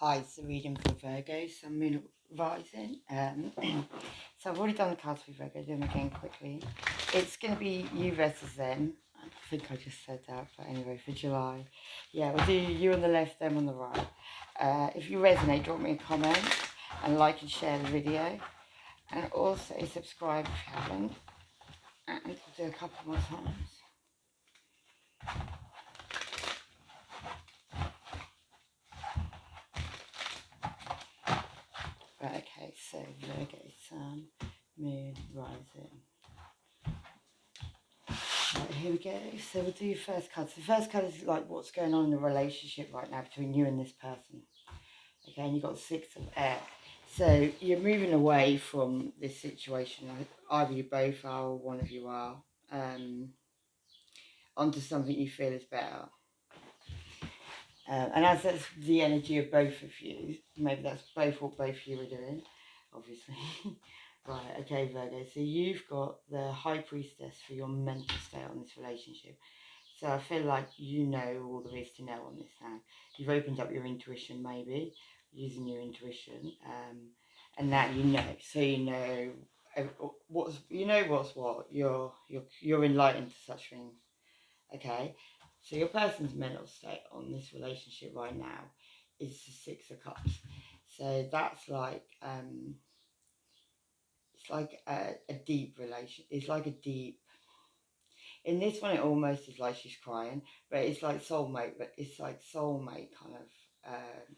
Hi, it's the reading for Virgo, Sun, Moon, Rising. So I've already done the cards for Virgo, do them again quickly. It's going to be you versus them. I think I just said that, but anyway, for July. Yeah, we'll do you on the left, them on the right. If you resonate, drop me a comment and like and share the video. And also subscribe if you haven't. And we'll do a couple more times. Right, okay, so Virgo, Sun, Moon, Rising. Right, here we go. So we'll do your first card. So the first card is like what's going on in the relationship right now between you and this person. Okay, and you've got 6 of air. So you're moving away from this situation. Either you both are or one of you are. Onto something you feel is better. And as that's the energy of both of you, maybe that's both what both of you are doing, obviously. Right, okay, Virgo. So you've got the High Priestess for your mental state on this relationship. So I feel like you know all there is to know on this now. You've opened up your intuition, maybe, using your intuition. And now you know. So you know what's what. You're enlightened to such things. Okay? So your person's mental state on this relationship right now is the 6 of Cups. So that's like it's like a deep relation. It's like a deep. In this one, it almost is like she's crying, but it's like soulmate. But it's like soulmate kind of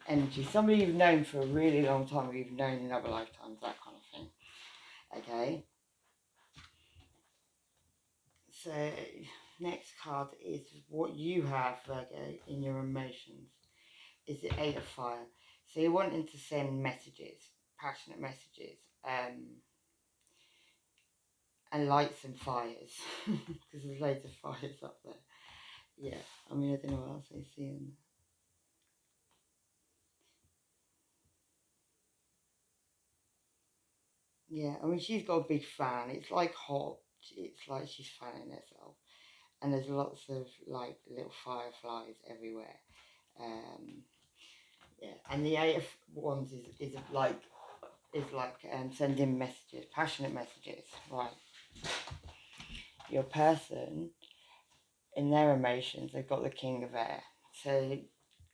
energy. Somebody you've known for a really long time, or you've known in other lifetimes, that kind of thing. Okay. So next card is what you have, Virgo, in your emotions. Is the 8 of Fire. So you're wanting to send messages, passionate messages, and lights and fires, because there's loads of fires up there. Yeah, I mean, I don't know what else I see in there. Yeah, I mean, she's got a big fan. It's like hot. It's like she's fanning herself. And there's lots of, like, little fireflies everywhere. Yeah, and the 8 of Wands is like sending messages, passionate messages. Right. Your person, in their emotions, they've got the King of Air. So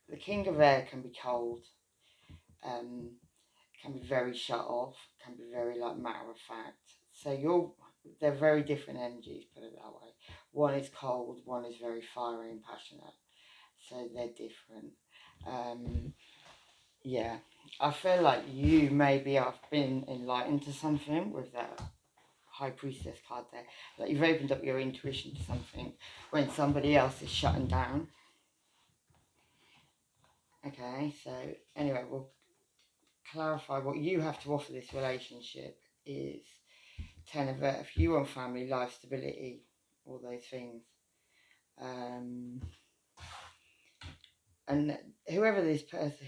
the King of Air can be cold, can be very shut off, can be very like matter of fact. So they're very different energies, put it that way. One is cold, one is very fiery and passionate. So they're different. Yeah, I feel like you maybe have been enlightened to something with that High Priestess card there. Like you've opened up your intuition to something when somebody else is shutting down. Okay, so anyway, we'll clarify what you have to offer this relationship is 10 of Earth. You want family, life, stability, all those things. And whoever this person,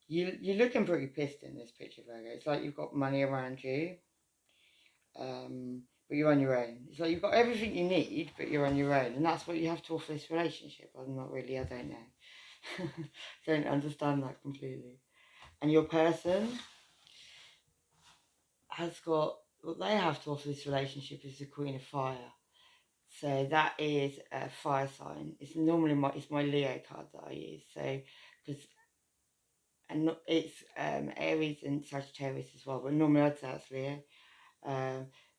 you're looking pretty pissed in this picture, Virgo. It's like you've got money around you, but you're on your own. It's like you've got everything you need, but you're on your own, and that's what you have to offer this relationship. I'm not really, I don't know. Don't understand that completely. And your person has got, what they have to offer this relationship is the Queen of Fire. So that is a fire sign. It's normally it's my Leo card that I use. So because it's Aries and Sagittarius as well, but normally I'd say it's Leo.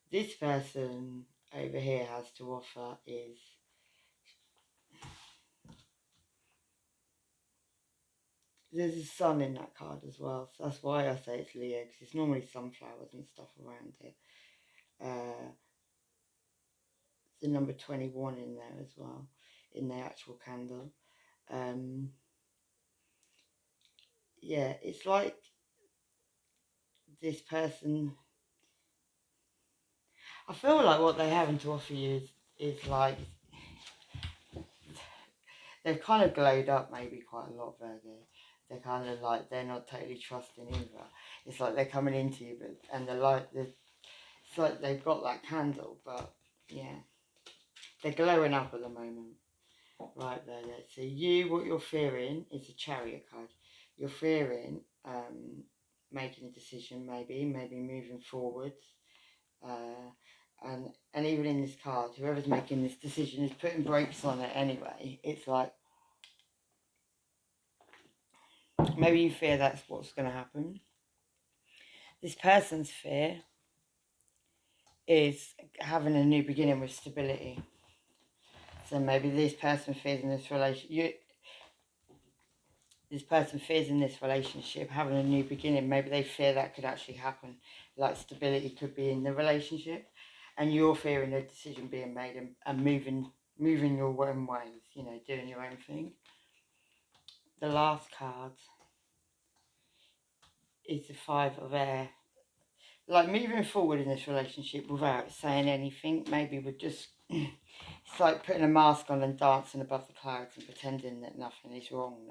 This person over here has to offer is there's a sun in that card as well. So that's why I say it's Leo, because it's normally sunflowers and stuff around it. The number 21 in there as well, in the actual candle. Yeah, it's like this person, I feel like what they're having to offer you is like, they've kind of glowed up maybe quite a lot, Virgo. They're kind of like, they're not totally trusting either. It's like they're coming into you, and it's like they've got that candle, but yeah, they're glowing up at the moment. Right, Virgo. So what you're fearing is a Chariot card. you're fearing making a decision, maybe moving forwards. And even in this card, whoever's making this decision is putting brakes on it anyway. It's like, maybe you fear that's what's going to happen. This person's fear is having a new beginning with stability. So maybe this person fears in this relationship, having a new beginning. Maybe they fear that could actually happen, like stability could be in the relationship, and you're fearing a decision being made and moving your own ways, you know, doing your own thing. The last card is the 5 of air. Like moving forward in this relationship without saying anything, maybe with just, it's like putting a mask on and dancing above the clouds and pretending that nothing is wrong,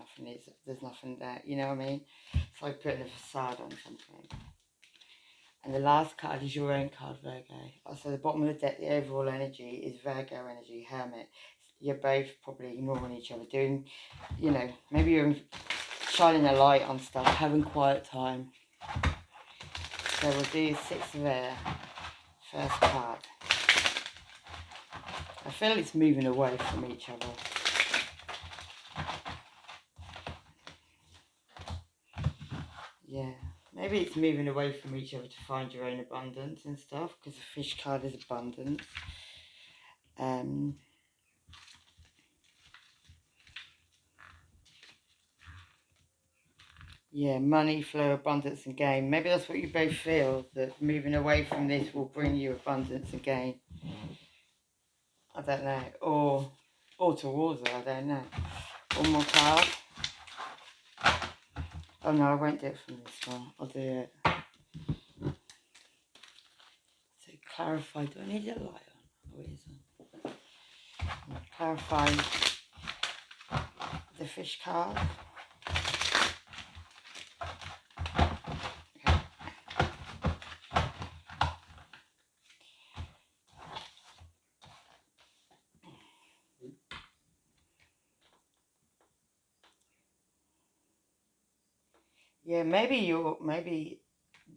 there's nothing there, you know what I mean? It's like putting a facade on something. And the last card is your own card, Virgo. So the bottom of the deck, the overall energy is Virgo energy, Hermit. You're both probably ignoring each other, doing, you know, maybe you're shining a light on stuff, having quiet time. So we'll do 6 of air, first card. I feel it's moving away from each other. Yeah, maybe it's moving away from each other to find your own abundance and stuff, because the fish card is abundance. Yeah, money, flow, abundance and gain. Maybe that's what you both feel, that moving away from this will bring you abundance and gain. I don't know. Or towards it, I don't know. One more card. Oh no, I won't do it from this one. I'll do it. So clarify, do I need a light on? Oh, it is on. Clarify the fish card. Yeah, maybe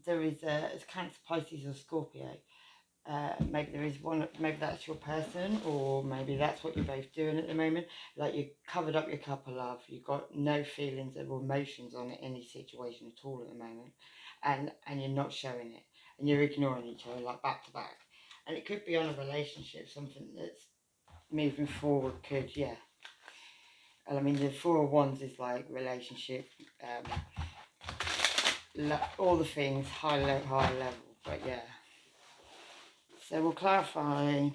there is it's Cancer, Pisces or Scorpio. Maybe there is one, maybe that's your person, or maybe that's what you're both doing at the moment. Like you covered up your cup of love, you've got no feelings or emotions on any situation at all at the moment, and you're not showing it, and you're ignoring each other like back to back. And it could be on a relationship, something that's moving forward could, yeah. And I mean, the 4 of Wands is like relationship, all the things, high level, but yeah. So we'll clarify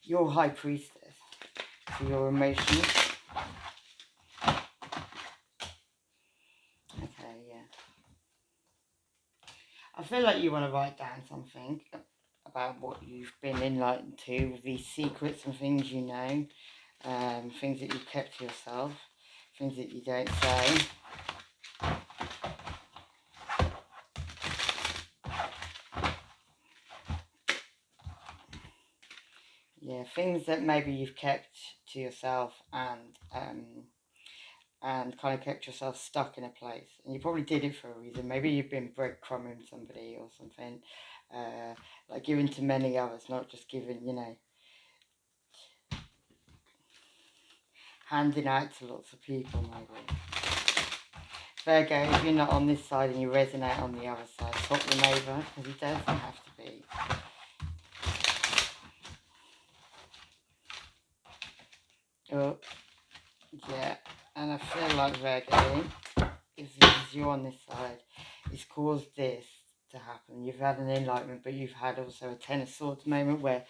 your High Priestess for your emotions. Okay, yeah. I feel like you want to write down something about what you've been enlightened to, with these secrets and things you know, things that you've kept to yourself, things that you don't say. Yeah, things that maybe you've kept to yourself and kind of kept yourself stuck in a place. And you probably did it for a reason. Maybe you've been breadcrumbing somebody or something, like giving to many others, not just giving, you know, handing out to lots of people maybe. Virgo, if you're not on this side and you resonate on the other side, swap them over, because it doesn't have to be. Oh, yeah, and I feel like Virgo, if you're on this side, it's caused this to happen. You've had an enlightenment, but you've had also a Ten of Swords moment where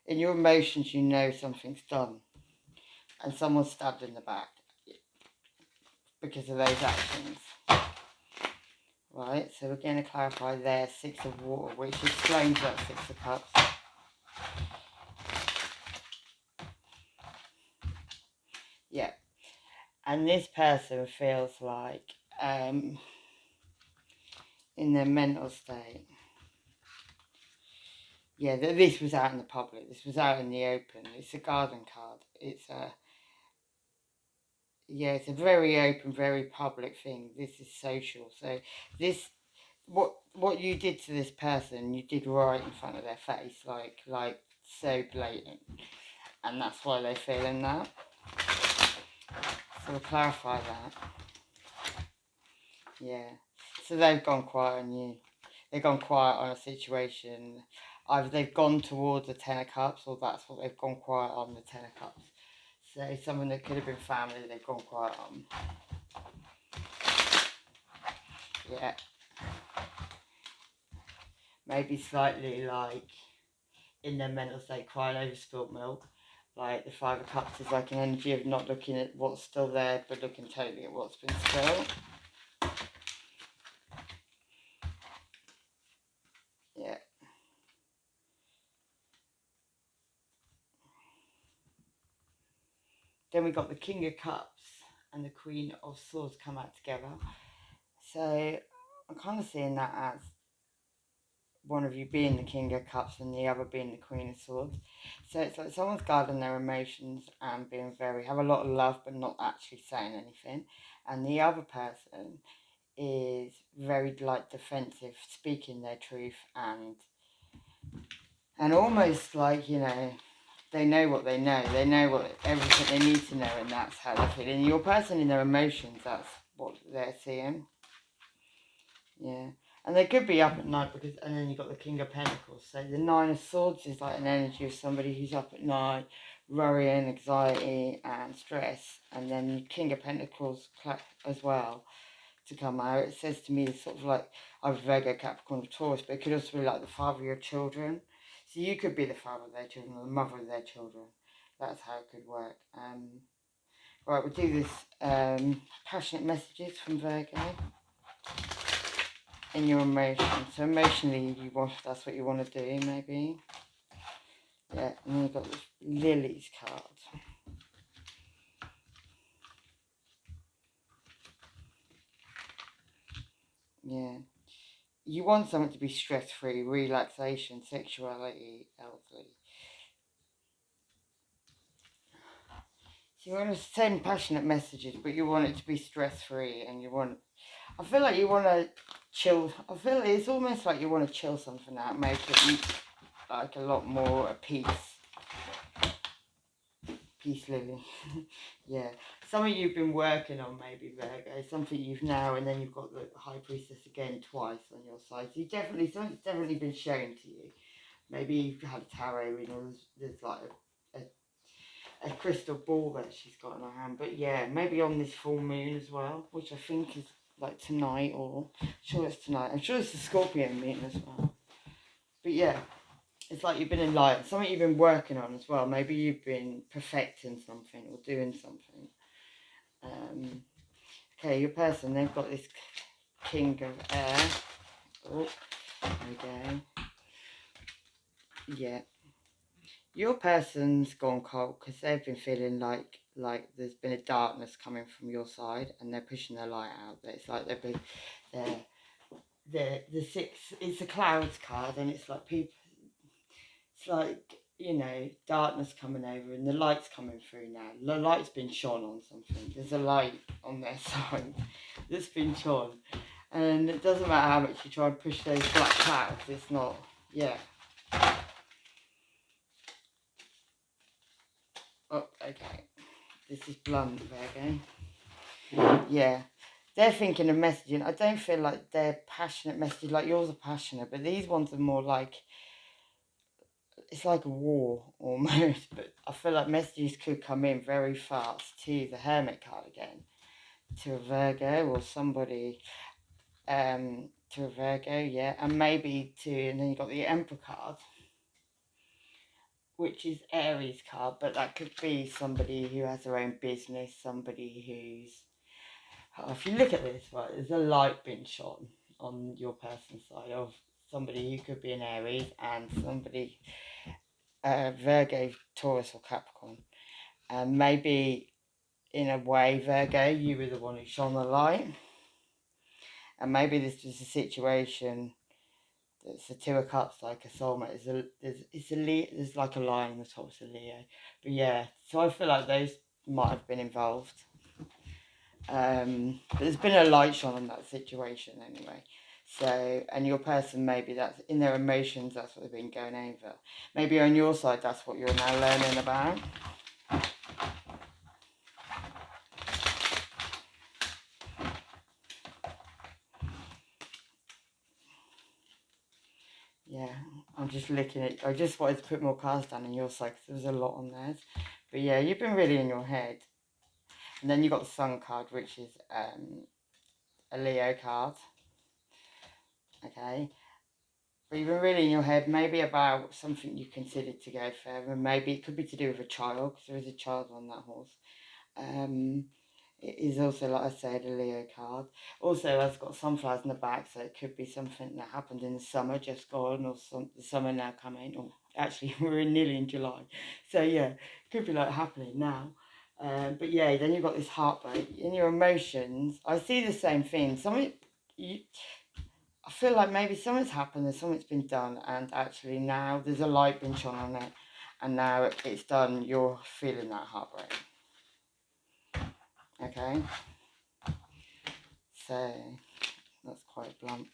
in your emotions you know something's done and someone's stabbed in the back because of those actions. Right, so we're going to clarify there 6 of Water, which explains that 6 of Cups. Yeah, and this person feels like in their mental state. Yeah, this was out in the public. This was out in the open. It's a garden card. It's a yeah, it's a very open, very public thing. This is social. So this, what you did to this person, you did right in front of their face, like so blatant, and that's why they're feeling that. So we'll clarify that. Yeah. So they've gone quiet on you. They've gone quiet on a situation. Either they've gone towards the Ten of Cups, or that's what they've gone quiet on, the Ten of Cups. So someone that could have been family, they've gone quiet on. Yeah. Maybe slightly like in their mental state, crying over spilt milk. Like the Five of Cups is like an energy of not looking at what's still there, but looking totally at what's been spilled. Yeah. Then we got the King of Cups and the Queen of Swords come out together. So I'm kind of seeing that as one of you being the King of Cups and the other being the Queen of Swords. So it's like someone's guarding their emotions and being have a lot of love but not actually saying anything. And the other person is very like defensive, speaking their truth and almost like, you know, they know what they know. They know what everything they need to know, and that's how they're feeling. Your person in their emotions, that's what they're seeing. Yeah. And they could be up at night because, and then you've got the King of Pentacles. So the Nine of Swords is like an energy of somebody who's up at night, worrying, anxiety, and stress. And then King of Pentacles as well to come out. It says to me, it's sort of like either Virgo, Capricorn, or Taurus, but it could also be like the father of your children. So you could be the father of their children or the mother of their children. That's how it could work. Right, we'll do this passionate messages from Virgo in your emotions. So emotionally, that's what you want to do, maybe. Yeah, and then you've got the Lilies card. Yeah. You want something to be stress-free, relaxation, sexuality, elderly. So you want to send passionate messages, but you want it to be stress-free, and I feel like you want to chill. I feel like it's almost like you want to chill something out, make it like a lot more at peace. Peace living. Yeah. Something you've been working on, maybe, Virgo. Something you've now, and then you've got the High Priestess again twice on your side. So something's definitely been shown to you. Maybe you've had a tarot reading, or there's like a crystal ball that she's got in her hand. But yeah, maybe on this full moon as well, which I think is like tonight, or I'm sure it's tonight. I'm sure it's the Scorpion moon as well. But yeah, it's like you've been enlightened. Something you've been working on as well. Maybe you've been perfecting something or doing something. Okay, your person, they've got this King of Air. Oh, there we go. Yeah. Your person's gone cold because they've been feeling like there's been a darkness coming from your side, and they're pushing their light out. It's like the six. It's a clouds card, and it's like people. It's like, you know, darkness coming over and the light's coming through now. The light's been shone on something. There's a light on their side that's been shone, and it doesn't matter how much you try and push those black clouds. It's not. Yeah. Oh, okay. This is blunt, Virgo. Yeah. They're thinking of messaging. I don't feel like they're passionate messages. Like yours are passionate, but these ones are more like, it's like a war almost. But I feel like messages could come in very fast to the Hermit card again, to a Virgo or somebody, to a Virgo, yeah, and maybe and then you've got the Emperor card, which is Aries card, but that could be somebody who has their own business, somebody who's, if you look at this, right, there's a light being shone on your person's side of somebody who could be an Aries and somebody, Virgo, Taurus or Capricorn. And maybe in a way, Virgo, you were the one who shone the light. And maybe this was a situation that's the Two of Cups, like a soulmate. There's like a lion on the top, it's a Leo. But yeah, so I feel like those might have been involved. But there's been a light shone on that situation anyway. So, and your person, maybe that's in their emotions, that's what they've been going over. Maybe on your side, that's what you're now learning about. Yeah, I'm just looking at, I just wanted to put more cards down on your side because there was a lot on theirs. But yeah, you've been really in your head. And then you got the Sun card, which is a Leo card. Okay. But you've been really in your head, maybe about something you considered to go further. Maybe it could be to do with a child, because there is a child on that horse. It is also, like I said, a Leo card. Also, it's got sunflowers in the back, so it could be something that happened in the summer just gone, or the summer now coming. Or actually, we're nearly in July, so yeah, it could be like happening now. But yeah, then you've got this heartbreak in your emotions. I see the same thing. I feel like maybe something's happened and something's been done, and actually now there's a light been shone on it, and now it's done. You're feeling that heartbreak. Okay, so that's quite blunt.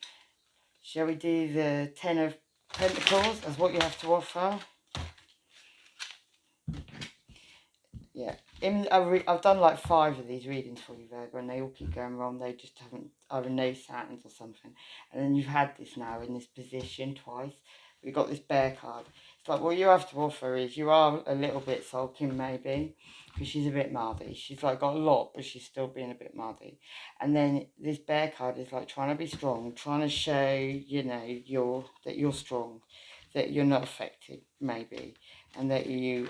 Shall we do the Ten of Pentacles as what you have to offer? Yeah, I've done like 5 of these readings for you, Virgo, and they all keep going wrong. They just haven't either no Saturns or something. And then you've had this now in this position twice. We've got this Bear card. It's like what you have to offer is you are a little bit sulking maybe, because she's a bit mardy. She's like got a lot, but she's still being a bit mardy. And then this Bear card is like trying to be strong, trying to show, you know, that you're strong, that you're not affected maybe, and that you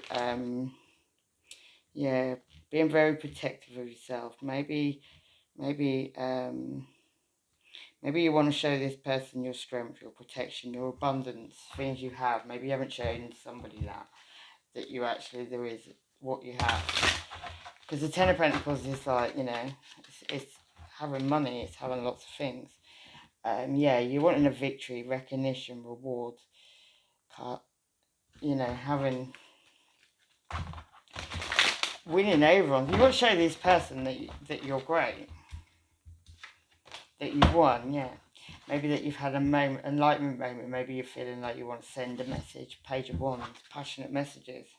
yeah, being very protective of yourself. Maybe you want to show this person your strength, your protection, your abundance, things you have. Maybe you haven't shown somebody that you actually, there is what you have. Because the Ten of Pentacles is like, you know, it's having money, it's having lots of things. Yeah, you're wanting a victory, recognition, reward, you know, winning over on. You want to show this person that you're great, that you've won, yeah. Maybe that you've had a moment, enlightenment moment. Maybe you're feeling like you want to send a message. Page of Wands, passionate messages.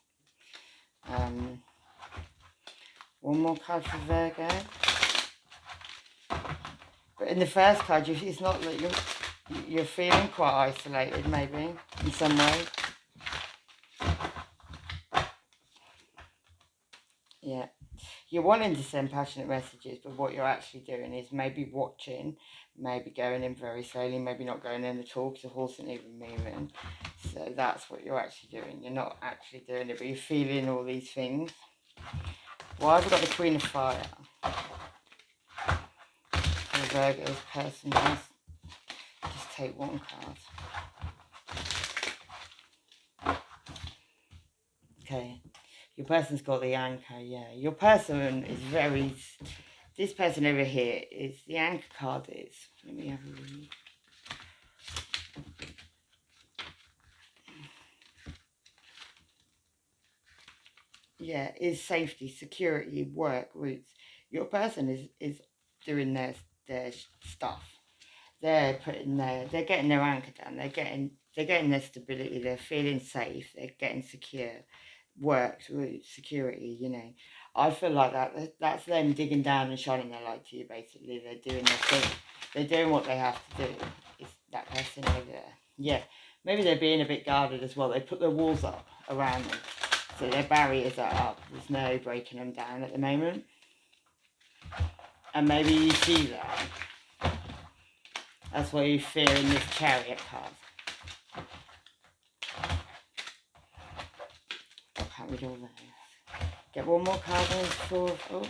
One more card for Virgo. But in the first card, it's not that you're feeling quite isolated, maybe in some way. Yeah. You're wanting to send passionate messages, but what you're actually doing is maybe watching, maybe going in very slowly, maybe not going in at all because the horse isn't even moving. So that's what you're actually doing. You're not actually doing it, but you're feeling all these things. Why have we got the Queen of Fire? The Virgo's person just take one card. Okay. Your person's got the anchor, yeah. Your person is very... This person over here is... The anchor card is... Let me have a read. Yeah, is safety, security, work, roots. Your person is doing their stuff. They're getting their anchor down. They're getting their stability. They're feeling safe. They're getting secure. Work, roots, security. You know, I feel like that's them digging down and shining their light to you. Basically, they're doing their thing. They're doing what they have to do. It's that person over there. Yeah, maybe they're being a bit guarded as well. They put their walls up around them. So their barriers are up. There's no breaking them down at the moment. And maybe you see that. That's why you fear in this Chariot card. I can't read all those. Get one more card on for... Oh.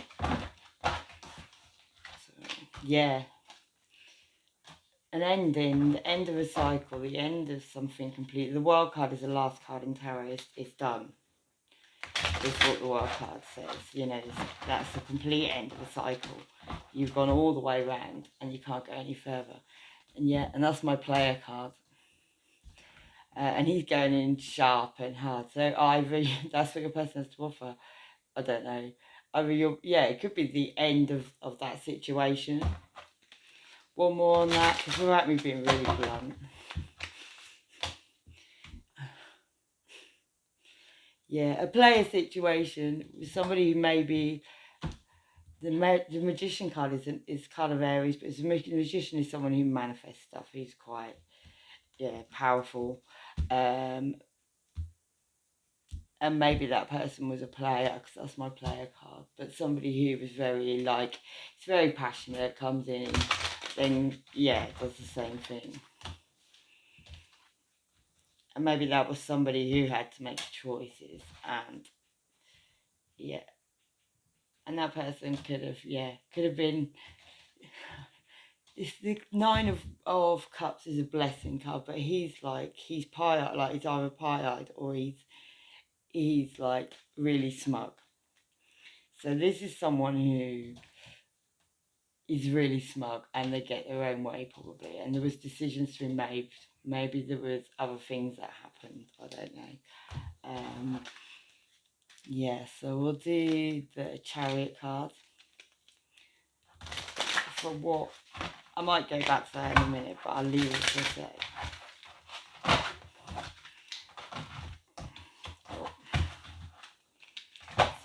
So, yeah. An ending, the end of a cycle, the end of something completely. The World card is the last card in tarot. It's done. Is what the World card says. You know, that's the complete end of the cycle. You've gone all the way round and you can't go any further. And yeah, and that's my player card. And he's going in sharp and hard. So either that's what your person has to offer. I don't know. Either it could be the end of that situation. One more on that, because without me being really blunt. Yeah, a player situation with somebody who maybe the magician card is kind of Aries, but the magician is someone who manifests stuff. He's quite powerful, and maybe that person was a player because that's my player card. But somebody who was very it's very passionate, comes in, then does the same thing. And maybe that was somebody who had to make choices, and and that person could have been. It's the Nine of Cups is a blessing card, but he's pie-eyed, he's either pie-eyed or he's like really smug. So this is someone who is really smug and they get their own way probably, and there was decisions to be made. Maybe there was other things that happened, I don't know. So we'll do the Chariot card. For what? I might go back to that in a minute, but I'll leave it for a sec.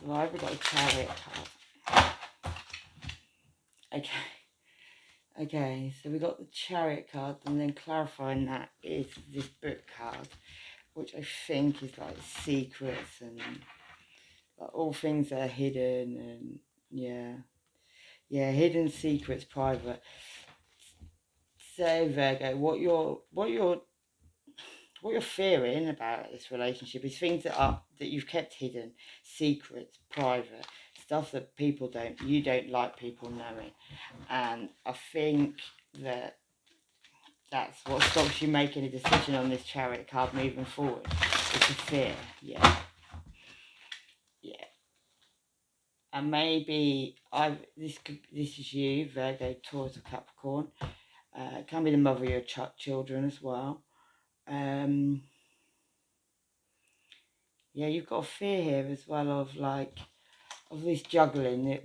So I've got a Chariot card. Okay, so we got the Chariot card, and then clarifying that is this book card, which I think is like secrets and like all things that are hidden, and hidden secrets, private. So Virgo, what you're fearing about this relationship is things that you've kept hidden, secrets, private, stuff that you don't like people knowing. And I think that's what stops you making a decision on this Chariot card moving forward. It's a fear, yeah. And maybe this is you, Virgo, Taurus, or Capricorn. It can be the mother of your children as well. You've got a fear here as well of this juggling,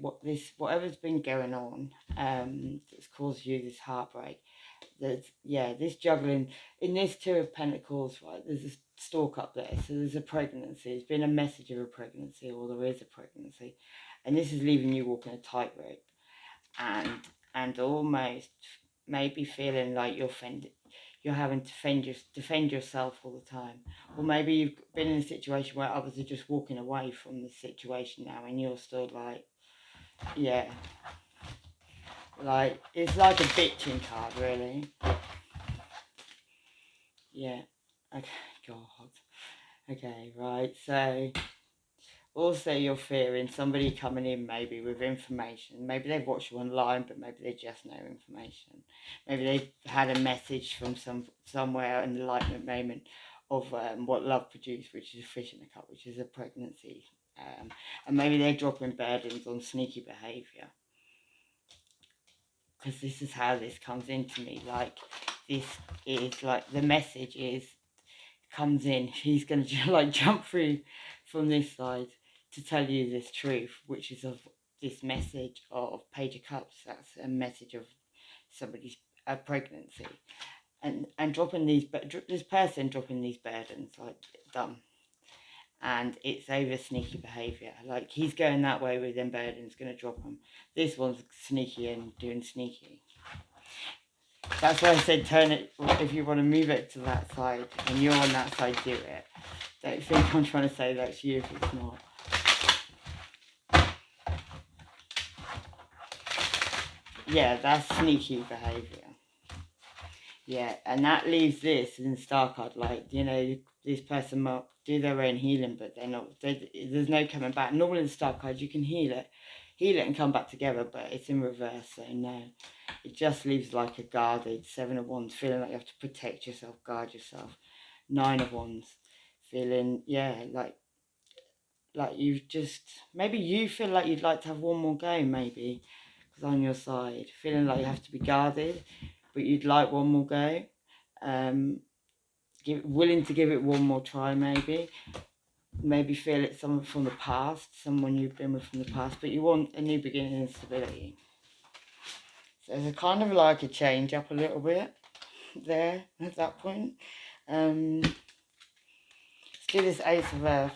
whatever's been going on, that's caused you this heartbreak. This juggling in this Two of Pentacles, right? There's a stalk up there, so there's a pregnancy. There's been a message of a pregnancy, or there is a pregnancy, and this is leaving you walking a tightrope, and almost maybe feeling like you're having to defend yourself all the time, or maybe you've been in a situation where others are just walking away from the situation now, and you're still it's like a bitching card, really. Yeah. Okay. God. Okay. Right. So also you're fearing somebody coming in maybe with information. Maybe they've watched you online, but maybe they just know information. Maybe they've had a message from somewhere, an enlightenment moment of what love produced, which is a fish in a cup, which is a pregnancy. And maybe they're dropping burdens on sneaky behaviour. Because this is how this comes into me. This is the message comes in. He's going to jump through from this side to tell you this truth, which is of this message of Page of Cups. That's a message of somebody's pregnancy, and dropping this person dropping these burdens dumb. And it's over sneaky behaviour. He's going that way with them burdens, going to drop them. This one's sneaky and doing sneaky. That's why I said turn it, if you want to move it to that side and you're on that side, do it. Don't think I'm trying to say that's you if it's not. Yeah, that's sneaky behaviour. Yeah, and that leaves this in Star card, this person might do their own healing, but there's no coming back. Normally in the Star cards you can heal it and come back together, but it's in reverse, so no. It just leaves a guarded Seven of Wands, feeling like you have to protect yourself, guard yourself. Nine of Wands, feeling, you've just, maybe you feel like you'd like to have one more go, maybe, because on your side, feeling like you have to be guarded, but you'd like one more go. Willing to give it one more try, maybe. maybe feel it's someone from the past, someone you've been with from the past, but you want a new beginning and stability. So there's a kind of like a change up a little bit there at that point. Let's do this Ace of Earth.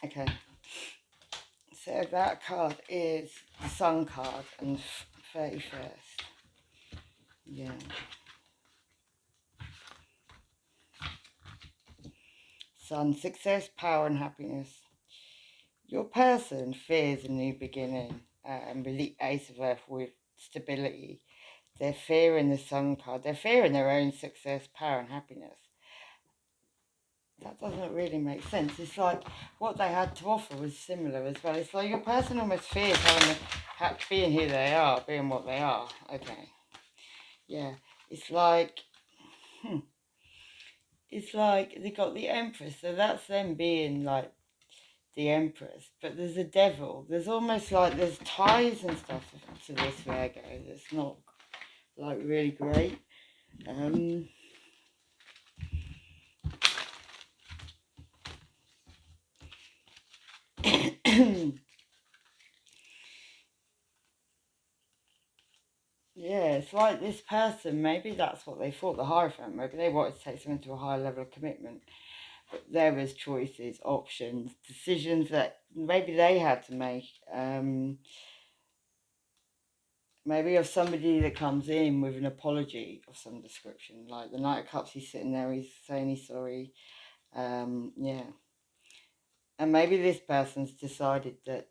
Okay, so that card is the Sun card and 31st. Yeah. Sun, success, power and happiness. Your person fears a new beginning and with the Ace of Earth with stability. They're fearing the Sun card. They're fearing their own success, power and happiness. That doesn't really make sense. It's like what they had to offer was similar as well. It's like your person almost fears being who they are, being what they are. Okay. Yeah. It's like they got the Empress, so that's them being like the Empress. But there's a devil. There's almost like there's ties and stuff to this Virgo that's not like really great. Yeah, it's like this person, maybe that's what they thought, the Hierophant, maybe they wanted to take something to a higher level of commitment. But there was choices, options, decisions that maybe they had to make. Maybe of somebody that comes in with an apology of some description, like the Knight of Cups, he's sitting there, he's saying he's sorry. Yeah. And maybe this person's decided that,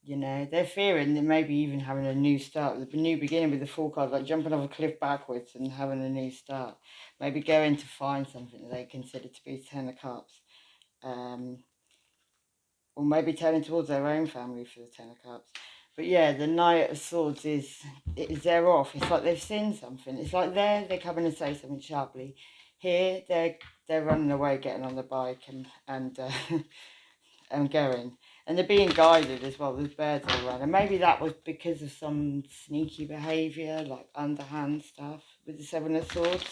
you know, they're fearing that maybe even having a new start, a new beginning with the Fool card, like jumping off a cliff backwards and having a new start. Maybe going to find something that they consider to be Ten of Cups. Or maybe turning towards their own family for the Ten of Cups. But yeah, the Knight of Swords is they're off. It's like they've seen something. It's like they're coming and say something sharply. Here they're running away, getting on the bike and and going. And they're being guided as well. There's birds all around. And maybe that was because of some sneaky behaviour, like underhand stuff with the Seven of Swords.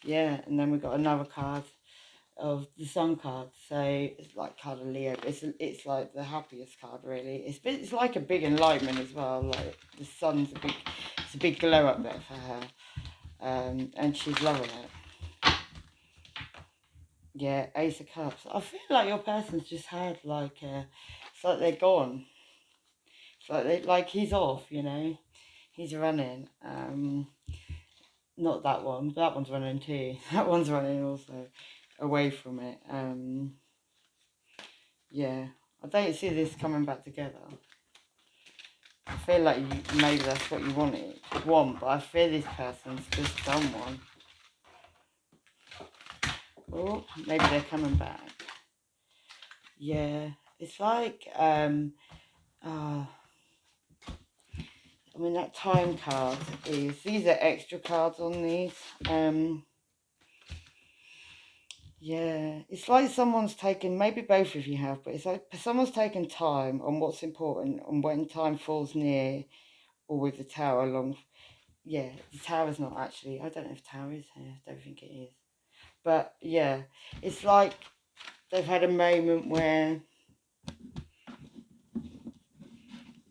Yeah, and then we've got another card of the Sun card. So it's like card of Leo. It's like the happiest card really. It's like a big enlightenment as well. Like the sun's a big glow up there for her. And she's loving it. Yeah, Ace of Cups. I feel like your person's just had like it's like they're gone. It's like he's off, you know. He's running. Not that one. That one's running too. That one's running also away from it. Yeah, I don't see this coming back together. I feel like maybe that's what you want, but I feel this person's just done one. Oh, maybe they're coming back. Yeah, it's like I mean that time card these are extra cards on these. Yeah, it's like someone's taken, maybe both of you have, but it's like someone's taken time on what's important and when time falls near or with the tower along. Yeah, the tower's not actually, I don't know if tower is here, I don't think it is. But yeah, it's like they've had a moment where,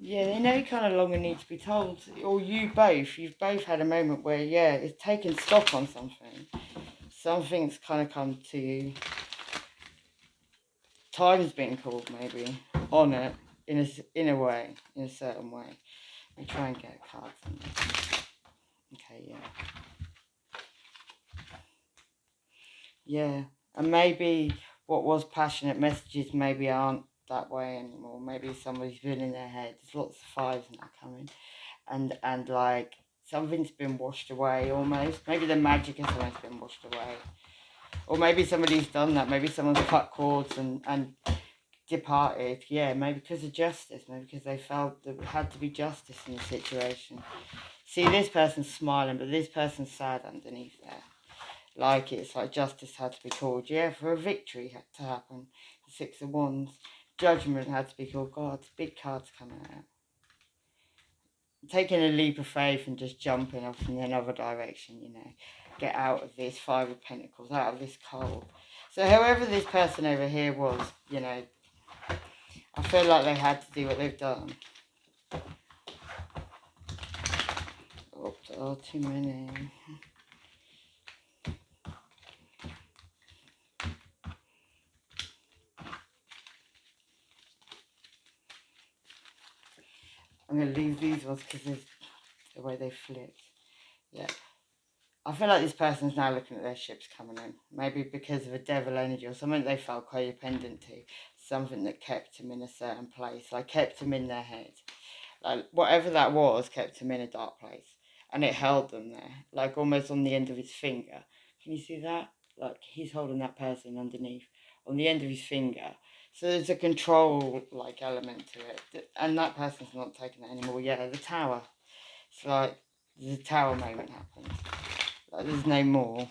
yeah, they know kind of longer need to be told, or you've both had a moment where, yeah, it's taken stock on something. Something's kind of come to, time's been called maybe on it in a way, in a certain way. Let me try and get cards on this. Okay, yeah. Yeah, and maybe what was passionate messages maybe aren't that way anymore. Maybe somebody's been in their head. There's lots of fives now coming, and like something's been washed away almost. Maybe the magic has almost been washed away, or maybe somebody's done that. Maybe someone's cut cords and departed. Yeah, maybe because of justice, maybe because they felt there had to be justice in the situation. See, this person's smiling, but this person's sad underneath there. Like it's like justice had to be called. Yeah, for a victory had to happen. The Six of Wands. Judgment had to be called. God, big cards coming out. Taking a leap of faith and just jumping off in another direction, you know. Get out of this Five of Pentacles, out of this cold. So whoever this person over here was, you know, I feel like they had to do what they've done. Oops, oh, too many. I'm going to leave these ones because of the way they flipped. Yeah. I feel like this person's now looking at their ships coming in. Maybe because of a devil energy or something they felt codependent to. Something that kept them in a certain place. Like kept them in their head. Like whatever that was kept him in a dark place. And it held them there. Like almost on the end of his finger. Can you see that? Like he's holding that person underneath. On the end of his finger. So there's a control like element to it. And that person's not taking it anymore. Yeah, the tower. It's like the tower moment happens. Like there's no more.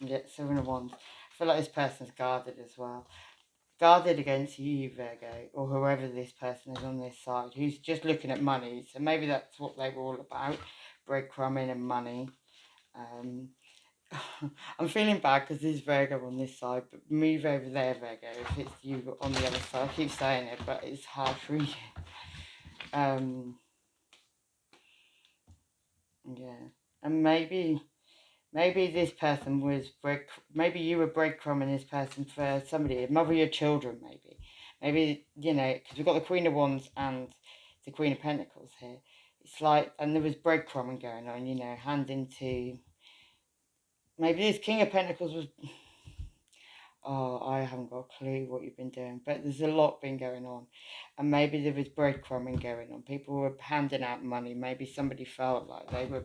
Yeah, Seven of Wands. I feel like this person's guarded as well. Guarded against you, Virgo, or whoever this person is on this side, who's just looking at money. So maybe that's what they were all about, breadcrumbing and money. I'm feeling bad because there's Virgo on this side, but move over there, Virgo, if it's you on the other side. I keep saying it, but it's hard reading. Yeah, and maybe this person was maybe you were breadcrumbing this person for somebody, mother of your children, maybe. Maybe, you know, because we've got the Queen of Wands and the Queen of Pentacles here. It's like, and there was breadcrumbing going on, you know, hand into, maybe this King of Pentacles was, oh, I haven't got a clue what you've been doing, but there's a lot been going on. And maybe there was breadcrumbing going on. People were handing out money. Maybe somebody felt like they were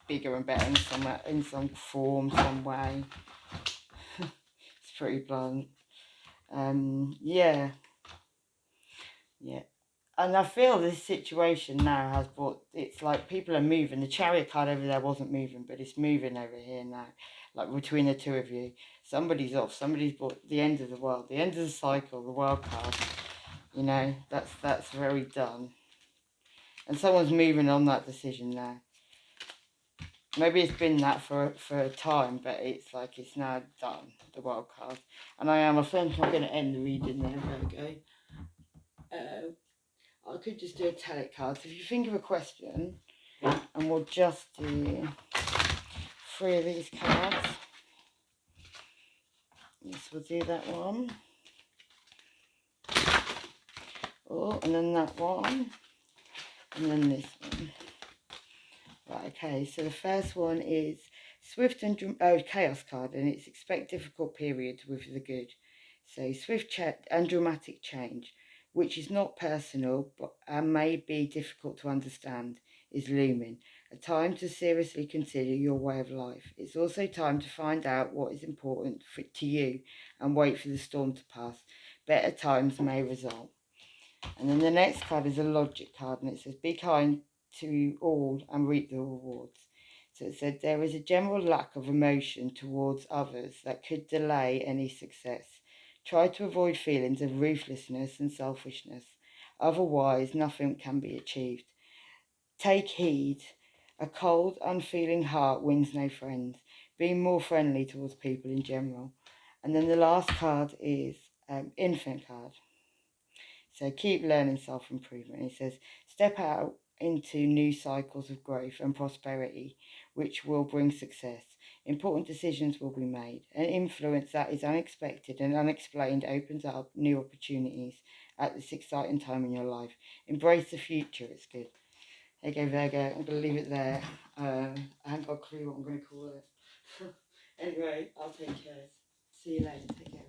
bigger and better in some form, some way. It's pretty blunt. Yeah. And I feel this situation now has brought, it's like people are moving. The Chariot card over there wasn't moving, but it's moving over here now. Like between the two of you. Somebody's off. Somebody's brought the end of the world. The end of the cycle, the world card. You know, that's very done. And someone's moving on that decision now. Maybe it's been that for a time, but it's like it's now done, the wild card. And I think I'm going to end the reading there, Virgo. I could just do a tarot card. So if you think of a question, and we'll just do 3 of these cards. Yes, we'll do that one. Oh, and then that one. And then this one. Right, okay, so the first one is swift and chaos card, and it's expect difficult periods with the good. So swift and dramatic change, which is not personal but may be difficult to understand, is looming. A time to seriously consider your way of life. It's also time to find out what is important to you and wait for the storm to pass. Better times may result. And then the next card is a logic card, and it says, be kind to all and reap the rewards. So it said, there is a general lack of emotion towards others that could delay any success. Try to avoid feelings of ruthlessness and selfishness. Otherwise, nothing can be achieved. Take heed. A cold, unfeeling heart wins no friends. Be more friendly towards people in general. And then the last card is infant card. So keep learning self-improvement. It says, step out into new cycles of growth and prosperity, which will bring success. Important decisions will be made. An influence that is unexpected and unexplained opens up new opportunities at this exciting time in your life. Embrace the future. It's good. There you go, Virgo. I'm going to leave it there. I haven't got a clue what I'm going to call it. Anyway, I'll take care. See you later. Take care.